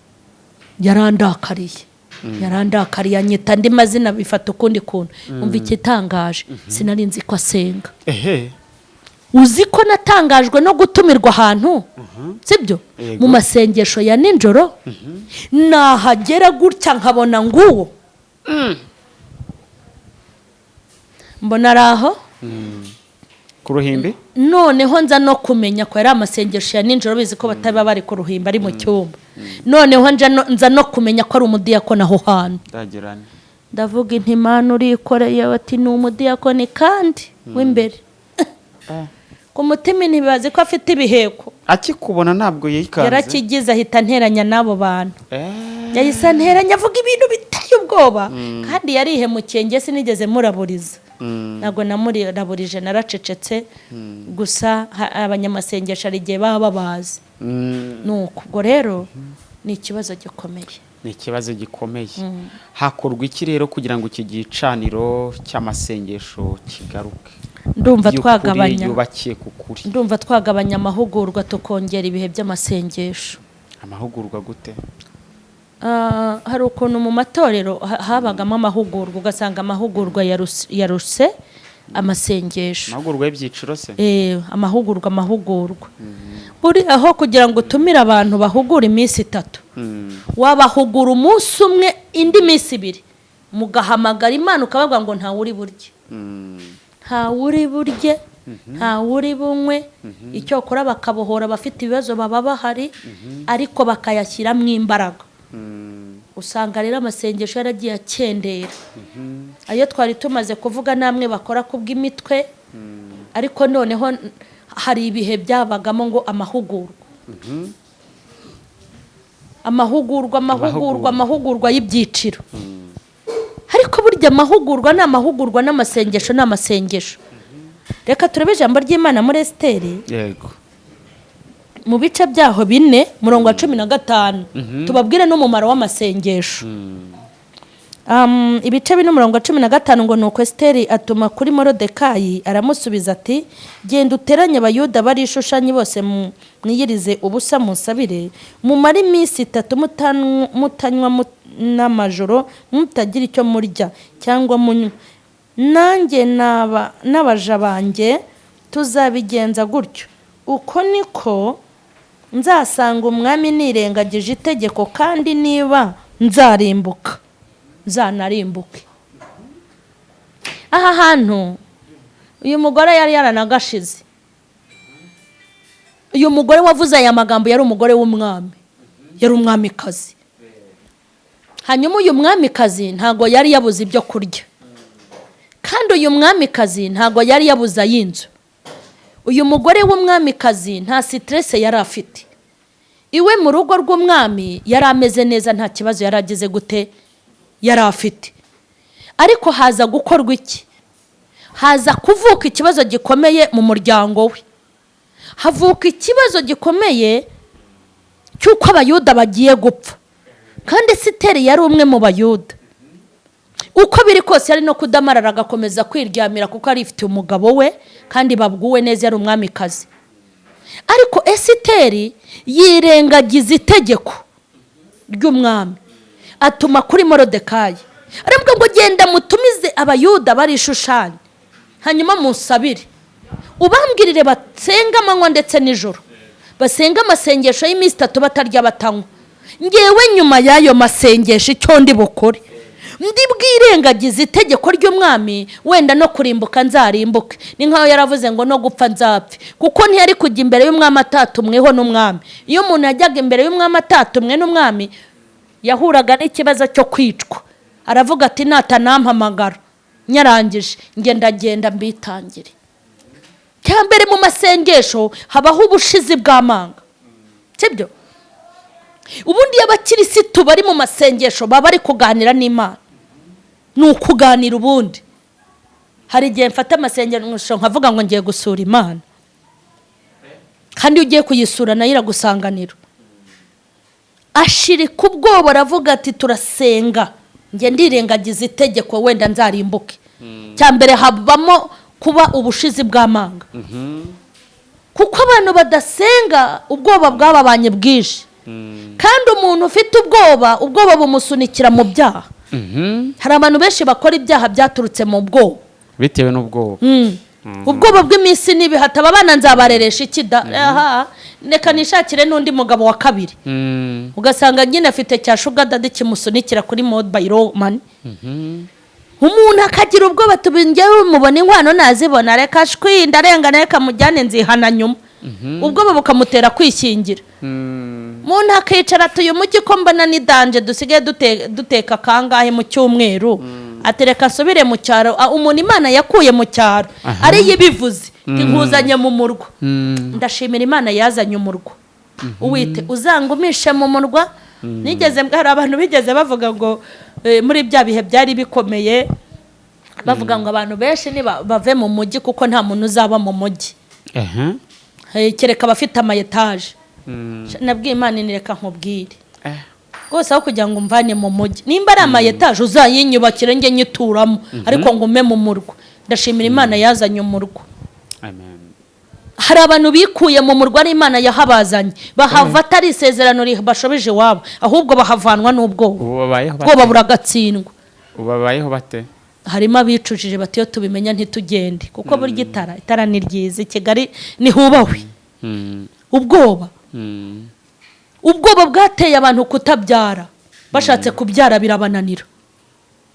yarandakariye anyita andi mazina, bifata ukundi kuntu. Umva ikitangaje, sinari nzi ko asenga. Uzi ko natangajwe no gutumirwa ahantu, sibyo? Mu masengesho ya ninjoro, nahagera gutya nkabona nguwo, mbona araho ku ruhimbi. Noneho nza no kumenya ko yari amasengesho ya ninjoro, bizi ko bataba bari ku ruhimbi, ari mu cyumba. Noneho nza no kumenya ko ari umudiyakoni aho hantu. Ndavuga inti Imana urikoreye, ati ni umudiyakoni kandi w'imbere. Ku mutima ntibazi ko afite ibiheko. Akikubona ntabwo yikaze, yarakigize ahita nteranya n'abo bantu. Yahise nteranya avuga ibintu biteye ubwoba, kandi yarihemukiye. Nge sinigeze muraburiza, ntabwo namuraburije, naracecetse gusa. Abanyamasengesho hari igihe baba babazi. Nuko ubwo rero ni ikibazo gikomeye. Hakorwa iki rero kugira ngo iki gicaniro cy'amasengesho kigaruke? Ndumva twagabanya amahugurwa, tukongera ibihe by'amasengesho. Amahugurwa gute? Hari ukuntu mu matorero habagamo amahugurwa, ugasanga amahugurwa yaruse amasengesho. Amahugurwa y'ibyiciro se? Amahugurwa. Buri aho kugira ngo utumire abantu bahugura iminsi 3, wabahugura umunsi umwe, indi minsi 2 mugahamagara Imana ukabavuga ngo ntawe uri burye, ntawe uri bunywe. Icyo kora bakabohora bafite ibibazo baba bahari, ariko bakayashyiramo imbaraga. Usanga rero amasengesho yaragiye akendera. Ayo twari tumaze kuvuga namwe bakora kubw'imitwe, ariko noneho hari ibihe byabagamo ngo amahugurwa y'ibyiciro. Ariko burya amahugurwa ni amahugurwa, n'amasengesho ni amasengesho. Reka turebe ijambo ry'Imana muri Esiteri. Yego. Mu bice byaho 4 murongo wa 15 tubabwire n'umumaro w'amasengesho. Ibice 4 murongo wa 15 ngo nuko Esiteri atuma kuri Morodekayi, aramusubiza ati genda uteranye abayuda bari ishushanyi bose, mwiyirize ubusa musabire, mumare iminsi 3 mutanywa n'amajoro, mutagira icyo murya cyangwa munywa. Nanjye n'abaja banjye tuzabigenza gutyo. Uko niko nzasanga umwami nirengagije itegeko, kandi niba nzarimbuka nzanarimbuke. Aha hantu uyu mugore yari yaranagashize. Uyu mugore wavuze aya magambo yari umugore w'umwami, yari umwamikazi. Hanyuma uyu mwamikazi ntago yari yabuze ibyo kurya, kandi uyu mwamikazi ntago yari yabuze ay'inzu. Uyu mugore w'umwamikazi nta stress yari afite. iwe mu rugo rw'umwami yari ameze neza, nta kibazo yari ageze gute yari afite. Ariko haza gukorwa iki? Haza kuvuka ikibazo gikomeye mu muryango we. Havuka ikibazo gikomeye cy'uko abayuda bagiye gupfa, kandi Esiteri yari umwe mu bayuda. Uko biri kose yari no kudamarara agakomeza kwiryamira kuko ari ifite umugabo we kandi babwuwe neza, yari umwamikazi. Ariko Esiteri yirengagiza itegeko ry'umwami, atuma kuri Morodekayi aravuga ngo genda mutumize abayuda bari Shushani, hanyuma musabire ubambwirire basenga amanywa ndetse nijoro, basenga amasengesho y'iminsi 3 batarya batanywa. Ngewe nyuma y'ayo masengesho icyo ndi bukore, ndi bwirengagiza itegeko ry'umwami, wenda no kurimbuka nzarimbuke. Ni nkaho yaravuze ngo no gupfa nzapfe, kuko ntiyari kujya imbere y'umwami atatumweho n'umwami. Iyo umuntu yajyaga imbere y'umwami atatumwe n'umwami, yahuraga n'ikibazo cyo kwicwa. Aravuga ati natanampamagara nyarangije ngenda mbitangire. Cyambere mu masengesho habaho ubushizi bw'amanga, sibyo? Ubundi y'abakirisitu bari mu masengesho baba bari kuganira n'Imana, ni ukuganira. Ubundi hari igihe mfata amasengesho nkavuga ngo ngiye gusura Imana, kandi ugiye kuyisura nayo iragusanganira. Ashirika ubwoba aravuga ati turasenga, nge ndirengagiza itegeko wenda nzarimbuke. Cyambere habamo kuba ubushizi bw'amanga, kuko abantu badasenga ubwoba bwababanye bwinshi. Kandi umuntu ufite ubwoba bumusunikira mu byaha. Hari abantu benshi bakora ibyaha byaturutse mu bwoba, bitewe n'ubwoba. Ubwoba bw'iminsi nibi hataba abana nzabareresha ikida, neka nishakire n'undi mugabo wa kabiri. Ugasanga nyine afite cya sugar daddy kimusunikira kuri mobile money. Umuntu akagira ubwoba, tubingewe mubona inkwano nazibona, reka shwinda arengana reka mujyane nzihana nyuma. Ubwoba bukamutera kwishingira. Umuntu akicara ati uyu mujyi ko mbona ni danje, dusigaye duteka kangahe mu cyumweru, atereka asubire mu cyaro. Umuntu Imana yakuye mu cyaro ari yibivuze nkuzanye mu murwa. Ndashimira Imana yazanye umurwa. Uwite uzangumishe mu murwa. Nigeze mbwira abantu bigeze bavuga ngo muri bya bihe byari bikomeye, bavuga ngo abantu benshi ni bave mu mujyi kuko nta muntu uzaba mu mujyi. Kereka abafite ama etage. Nabwiye Imana nireka nkubwire rwose aho kugira ngo mvane mu mujyi, nimba ari ama etage uzayinyubakire nge nyituramo, ariko ngo ume mu murwa. Ndashimira Imana yazanye umurwa. Amen. Hari abantu bikuye mu murwa ari Imana yahabazanye, bahava atari isezerano bashobeje wabo, ahubwo bahavanwa n'ubwoba. Ubwoba buragatsindwa. Ubabayeho bate? Harimo abicujije bati yo tubimenya ntitugende, kuko burya itara ni ryiza, Kigali ni hubahwe. Ubwoba bwateye abantu kutabyara, bashatse kubyara birabananira.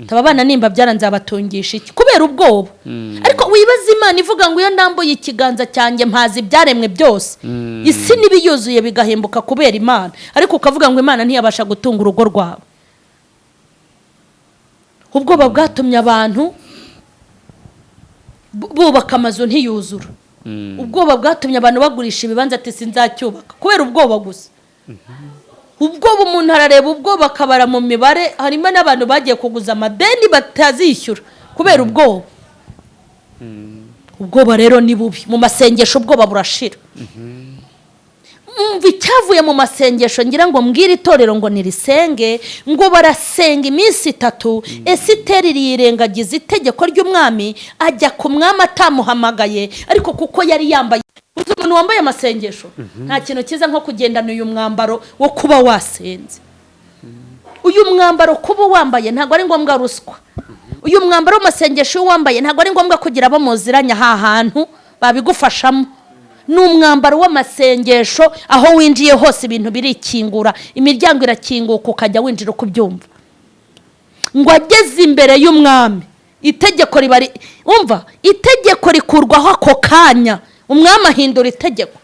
Tababana nimba byara nzabatungisha iki kubera ubwoba. Ariko wibaza Imana ivuga ngo iyo ndambuye ikiganza cyanjye mpazi byaremwe byose, isi nibiyuzuye bigahembuka kubera Imana. Ariko ukavuga ngo Imana ntiyabasha gutunga urugo rwawe. Ubwoba bwatumye abantu bubaka amazu ntiyuzura. Ubwoba bwatumye abantu bagurisha ibibanza ati sinzacyubaka kubera ubwoba gusa. Ubwoba umuntu arareba ubwoba akabara mu mibare, harimo n'abantu bagiye kuguza amadeni batazishyura kubera ubwoba. Ubwoba rero ni bubi. Mu masengesho ubwoba burashira. Umva icyavuye mu masengesho, ngira ngo mbwira itorero ngo nirisenge, ngo barasenga iminsi 3. Esiteri yirengagiza itegeko ry'umwami, ajya ku mwami atamuhamagaye, ariko kuko yari yambaye. Umuntu wambaye amasengesho nta kintu kiza nko kugendana uyu mwambaro wo kuba wasenze. Uyu mwambaro kuba wambaye ntago ari ngombwa ruswa. Uyu mwambaro w'amasengesho wambaye ntago ari ngombwa kugira abo muziranya hantu babigufashamo. N'umwambaro w'amasengesho aho winjiye hose ibintu birikingura, imiryango irakinguka ukajya winjira kubyumva. Ngo ageze imbere y'umwami, itegeko ribari umva, itegeko rikurwaho ako kanya. Umwami ahindura itegeko.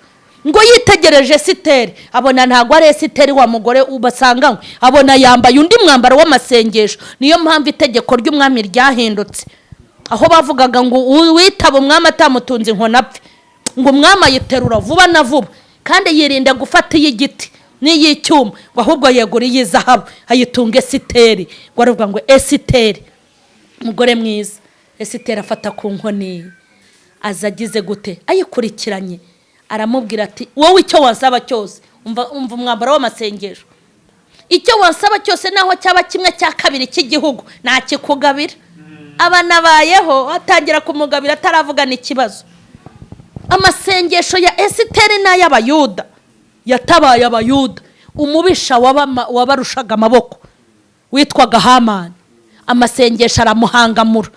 Ngo yitegereje Esiteri, abona ntago ari Esiteri wa mugore ubasanganywe, abona yambaye undi mwambaro w'amasengesho. Niyo mpamvu itegeko ry'umwami ryahindutse. Aho bavugaga ngo witaba umwami atamutunze inkona apfe, ngo umwami ayiterura vuba na vuba, kandi yirinda gufata y'igiti n'iyicyuma ngo ahubwo yeguriye izahabu ayitunga Esiteri. ngo aravuga ngo Esiteri umugore mwiza. Esiteri afata ku nkoni aza agize gute ayikurikiranye aramubwira ati wowe icyo wansaba cyose umva umwambaro w'amasengesho, icyo wansaba cyose naho cyaba kimwe cya kabiri cy'igihugu nakikugabira. abanabayeho atangira kumugabira ataravugana ikibazo. Amasengesho ya Esiteri n'ay'Abayuda yatabaye Abayuda. Umubisha wabarushaga amaboko witwaga Hamani, amasengesho aramuhangamura.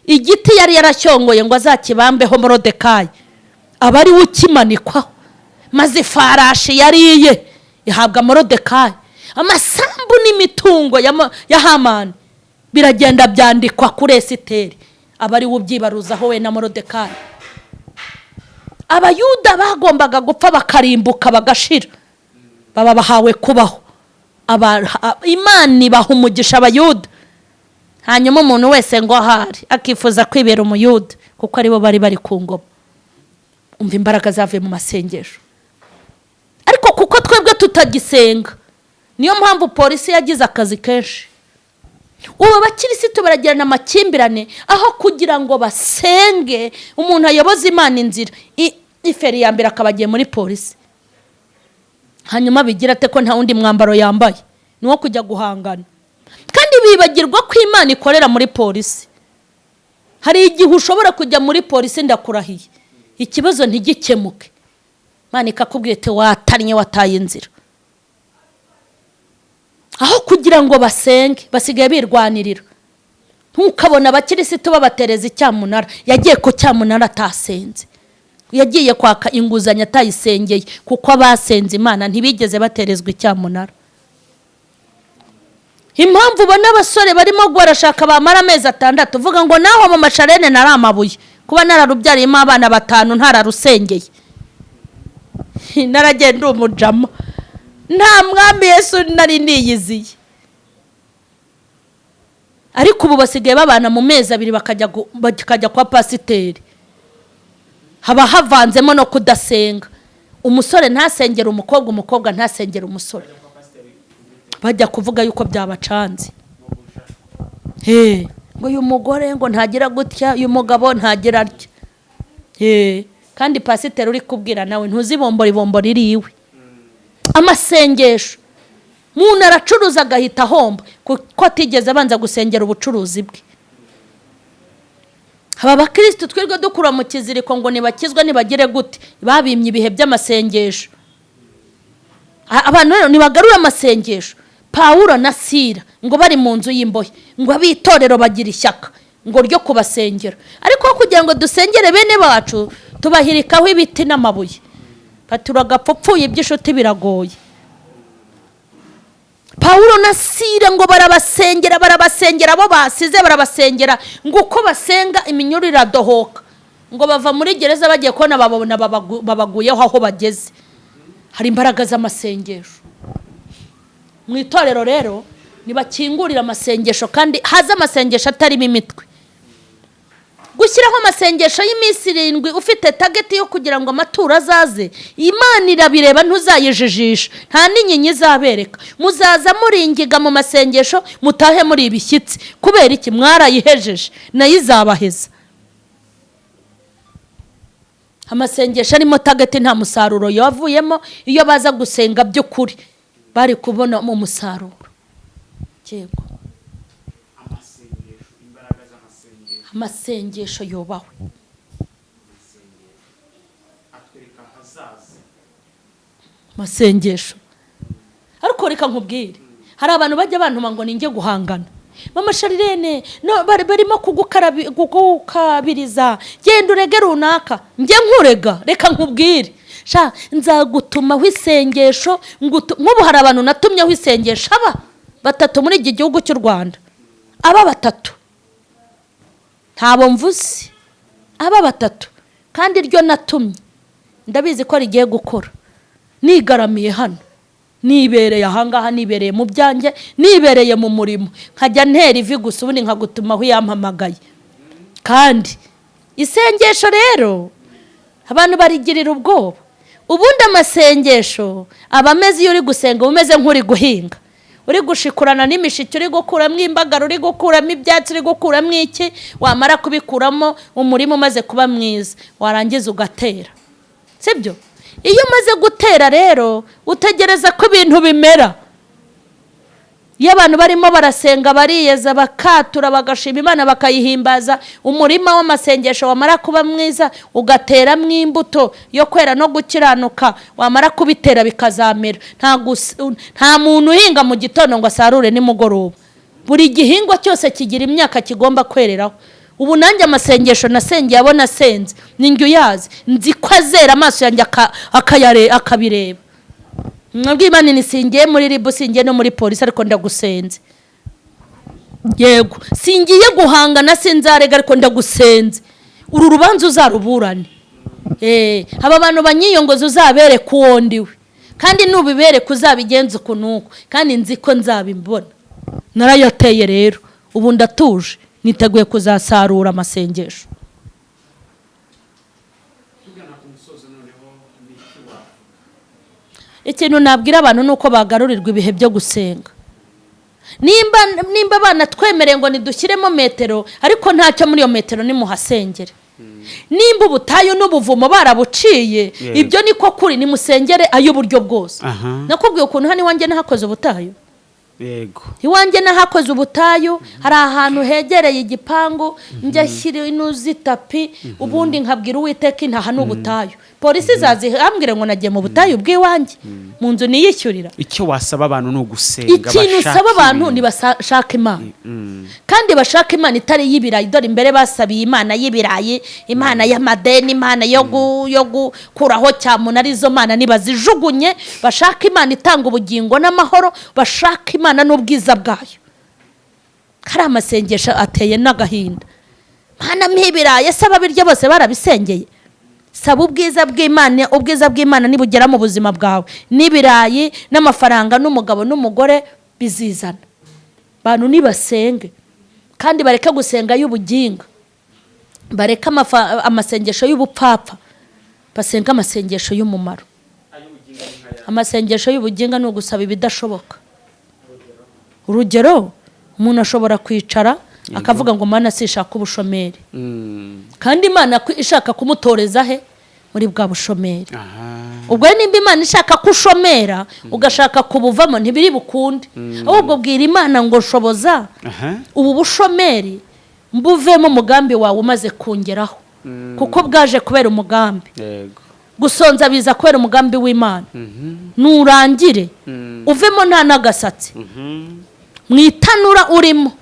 Igiti yari yarashyongoye ngo azakibambeho Morodekayi aba ari we ukimanikwaho, maze ifarashi yariye ihabwa Morodekayi. Amasambu n'imitungo ya Hamani biragenda byandikwa kuri Esiteri, aba ari we ubyibaruzaho we na Morodekayi. Abayuda bagombaga gupfa bakarimbuka bagashira, baba bahawe kubaho. Imana ibaha umugisha Abayuda. Hanyuma umuntu wese ngo ahari akifuza kwibera Umuyuda kuko aribo bari ku ngoma. Umva imbaraga zavuye mu masengesho. Ariko kuko twebwe tutagisenga, niyo mpamvu polisi yagize akazi kenshi. Ubu abakirisitu baragirana amakimbirane aho kugira ngo basenge umuntu ayoboza Imana inzira. Iferi ya mbere akabagiye muri polisi, hanyuma bigira ate ko nta wundi mwambaro yambaye, niwo kujya guhangana. Kandi bibagirwa ko Imana ikorera muri polisi. Hari igihe ushobora kujya muri polisi ndakurahiye ikibazo ntigikemuke, Imana ikakubwira ati watannye wataye inzira. Aho kugira ngo basenge basigaye birwanirira. Ntukabona abakirisitu babatereza icyamunara, yagiye ku cyamunara atasenze, yagiye kwaka inguzanyo atayisengeye kuko abasenze Imana ntibigeze baterezwa icyamunara. Impamvu ubona abasore barimo guharashaka bamara amezi 6 uvuga ngo naho mu masharene nari amabuye kuba nararubyariyemo abana 5 ntararusengeye. Naragenda umujama nta mwami Yesu nari niyiziye. Ariko ubu basigaye babana mu mezi 2 bakajya kwa pasiteri. Haba havanzemo no kudasenga. Umusore ntasengera umukobwa, umukobwa ntasengera umusore. Bajya kuvuga yuko byabacanze. Ngo uyu mugore ngo ntagira gutya, uyu mugabo ntagira atya. Kandi pasiteri uri kubwira nawe ntuzibombora iriwe. Amasengesho umuntu aracuruza agahita ahomba kuko atigeze abanza gusengera ubucuruzi bwe. Aba bakristo twirwe dukura mu kiziriko ngo nibakizwa nibagire gute, babimye ibihe by'amasengesho. Abantu rero nibagarura amasengesho. Pawulo na Sila ngo bari mu nzu y'imbohe ngo abitorero bagira ishyaka ngo ryo kubasengera. Ariko kugira ngo dusengere bene bacu tubahirikaho ibiti n'amabuye, baturagapfupfuye iby'ishuti biragoye. Pawulo na Sila ngo barabasengera abo basize barabasengera ngo uko basenga iminyururu iradohoka, ngo bava muri gereza bagiye kona babona babaguyeho aho bageze. Hari imbaraga z'amasengesho mu itorero. Rero nibakingurira amasengesho kandi haza amasengesho atarimo imitwe. Gushyiraho amasengesho y'iminsi 7 ufite target yo kugira ngo amaturo azaze, Imana irabireba ntuzayijijisha, nta n'inyenyi zabereka. Muzaza muringiga mu masengesho mutahe muri ibishyitsi kubera iki mwarayihejeje nayo izabaheza. Amasengesho arimo target nta musaruro yavuyemo. Iyo baza gusenga by'ukuri bari kubona mu musaruro. Yego, amasengesho yobawe. Amasengesho ariko reka nkubwire, hari abantu bajya bantuma ngo ninge guhangana. Mama Sharirene no barimo kugukabiriza, genda urege runaka. Nge nkurega, reka nkubwire sha nzagutuma hwisengesho. Nk'ubu hari abantu natumye hwisengesho aba 3 muri iki gihugu cy'u Rwanda. Aba 3 ntabo mvuze, aba 3 kandi iryo natumye ndabizi ko rigiye gukora. Nigaramiye hano, nibereye ahangaha, nibereye mu byanjye, nibereye mu murimo, nkajya ntera ivi gusa ubundi nkagutuma aho yampamagaye. Kandi isengesho rero abantu barigirira ubwoba. ubundi amasengesho aba ameze iyo uri gusenga uba umeze nk'uri guhinga, uri gushikurana n'imishiki, uri gukuramo imbagara, uri gukuramo ibyatsi, uri gukuramo iki, wamara kubikuramo umurima umaze kuba mwiza warangiza ugatera, sibyo? Iyo umaze gutera rero utegereza ko ibintu bimera. Iyo abantu barimo barasenga bariyeza bakatura bagashima Imana bakayihimbaza, umurima w'amasengesho wamara kuba mwiza ugateramo imbuto yo kwera no gukiranuka, wamara kubitera bikazamera. Nta muntu uhinga mu gitondo ngo asarure nimugoroba. Buri gihingwa cyose kigira imyaka kigomba kwereraho. Ubu nanjye amasengesho nasengeye abo nasenze ninjye uyazi, nzi ko azera amaso yanjye akabireba. Mwabwiye Imana nisingiye muri ribu, singiye no muri polisi, ariko ndagusenze. Yego, singiye guhangana sinzarega, ariko ndagusenze. Uru rubanza uzaruburane. Aba bantu banyiyongoza uzabere kuwo ndiwe, kandi nubibere kuzabigenza kunuko, kandi nzi ko nzabibona. Narayateye rero, ubu ndatuje, niteguye kuzasarura amasengesho. Ikintu nabwira abantu nuko bagarurirwa ibihe byo gusenga. Nimba abana twemereye ngo nidushyiremo metero, ariko ntacyo muri iyo metero nimuhasengere. Nimba ubutayu n'ubuvumo barabuciye, ibyo niko kuri, nimusengere ay'uburyo bwose. Nakubwiye ukuntu hano iwanjye nahakoze ubutayu. Yego. Iwanjye nahakoze ubutayu, hari ahantu hegereye igipangu, njya shyira inuzi tapi, ubundi nkabwira Uwiteka intaha n'ubutayu. Polisi zazihambwire ngo nagiye mu butayu bw'iwanjye, mu nzu niyishyurira. Icyo wasaba abantu ni ugusenga, ikintu usaba abantu ni bashaka Imana. Kandi bashaka Imana itari y'ibirayi. Dore imbere basabiye Imana y'ibirayi, Imana y'amadeni, Imana yo gukuraho cyamuna, arizo Mana nibazijugunye. Bashaka Imana itanga ubugingo n'amahoro, bashaka Imana n'ubwiza bwayo. Hari amasengesho ateye n'agahinda. Mana mpibiraye, saba biryo bose barabisengeye. Saba ubwiza bw'Imana nibugera mu buzima bwawe, n'ibirayi n'amafaranga n'umugabo n'umugore bizizana. Bantu nibasenge, kandi bareke gusenga y'ubuginga, bareke amasengesho y'ubupfapfa, basenga amasengesho y'umumaro. Amasengesho y'ubuginga ni ugusaba ibidashoboka. Urugero, umuntu ashobora kwicara akavuga ngo Mana sishaka ubushomeri, kandi Imana ishaka kumutoreza he muri bwa bushomeri. Ubwo nimba Imana ishaka kushomera ugashaka kubuvamo ntibiri bukunde, ahubwo bwira Imana ngo shoboza ubu bushomeri mbuvemo umugambi wawe umaze kungeraho, kuko bwaje kubera umugambi. Gusonza biza kubera umugambi w'Imana. Nurangire uvemo nta nagasatsi, mwitanura urimo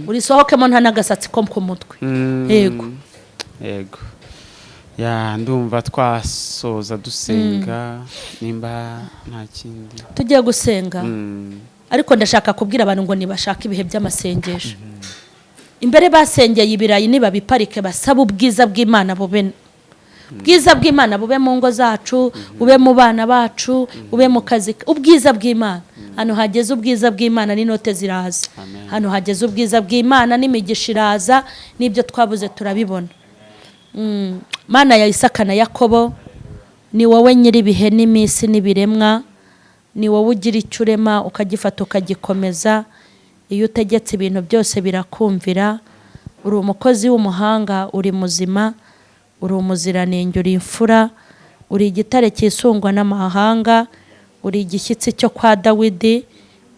urisohokemo nta nagasatsi ko ku mutwe. Yego. Ya ndumva twasoza dusenga, nimba nta kindi tugiye gusenga. Ariko ndashaka kubwira abantu ngo nibashaka ibihe by'amasengesho. Imbere basengeye ibirayi niba biparike, basaba ubwiza bw'Imana bube. Ubwiza bw'Imana bube mu ngo zacu, bube mu bana bacu, bube mu kazi. Ubwiza bw'Imana, hano hageze ubwiza bw'Imana n'inote ziraza. Hano hageze ubwiza bw'Imana n'imigisha iraza, n'ibyo twabuze turabibona. Mana ya Isaka na Yakobo, ni wowe nyiri ibihe n'iminsi n'ibiremwa, ni wowe ugira icyo urema ukagifata ukagikomeza. Iyo utegetse ibintu byose birakumvira. Uri umukozi w'umuhanga, uri muzima, uri umuziranenge, uri imfura, uri igitare cyisungwa n'amahanga, uri igishyitsi cyo kwa Dawidi,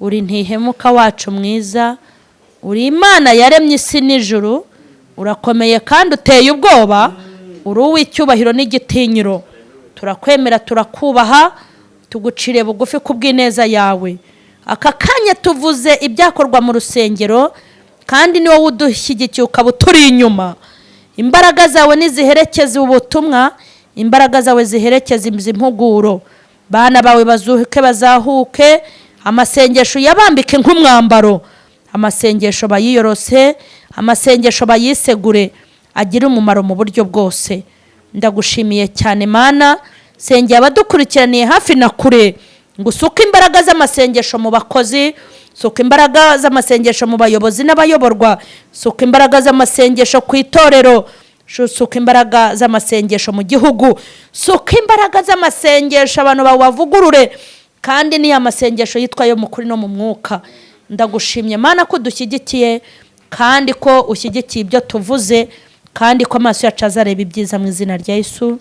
uri ntihemuka wacu mwiza, uri Imana yaremye isi n'ijuru, urakomeye kandi uteye ubwoba, uri uw'icyubahiro n'igitinyiro. Turakwemera, turakubaha, tugucire bugufi kubw'ineza yawe. Aka kanya tuvuze ibyakorwa mu rusengero, kandi ni wowe udushyigikiye ukaba uturi inyuma. Imbaraga zawe niziherekeza ubutumwa, imbaraga zawe ziherekeza impuguro. Bana bawe bazuke bazahuke, amasengesho yabambike nk'umwambaro, amasengesho bayiyorose, amasengesho bayisegure, agira umumaro mu buryo bwose. Ndagushimiye cyane Mana, sengera abadukurikiraniye hafi na kure, ngo usuke imbaraga z'amasengesho mu bakozi, suka imbaraga z'amasengesho mu bayobozi n'abayoborwa, suka imbaraga z'amasengesho ku itorero, suka imbaraga z'amasengesho mu gihugu, suka imbaraga z'amasengesho abantu bawavugurure, kandi ni amasengesho yitwa yo mu kuri no mu mwuka. Ndagushimye Mana ko dushyigikiye, kandi ko ushyigikiye ibyo tuvuze, kandi ko amaso yacu azareba ibyiza mu izina rya Yesu.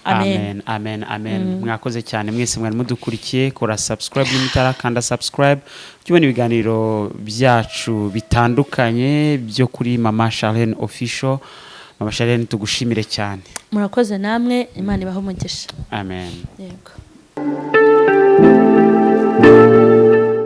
Amen. Amen, amen. Mwakoze cyane mwese mwari mudukurikiye. Kora subscribe n'imitarakanda subscribe, cyubona ibiganiro byacu bitandukanye byo kuri Mama Charlene Official. Mama Charlene tugushimire cyane. Murakoze namwe, Imana ibahe umugisha. Amen. Yego.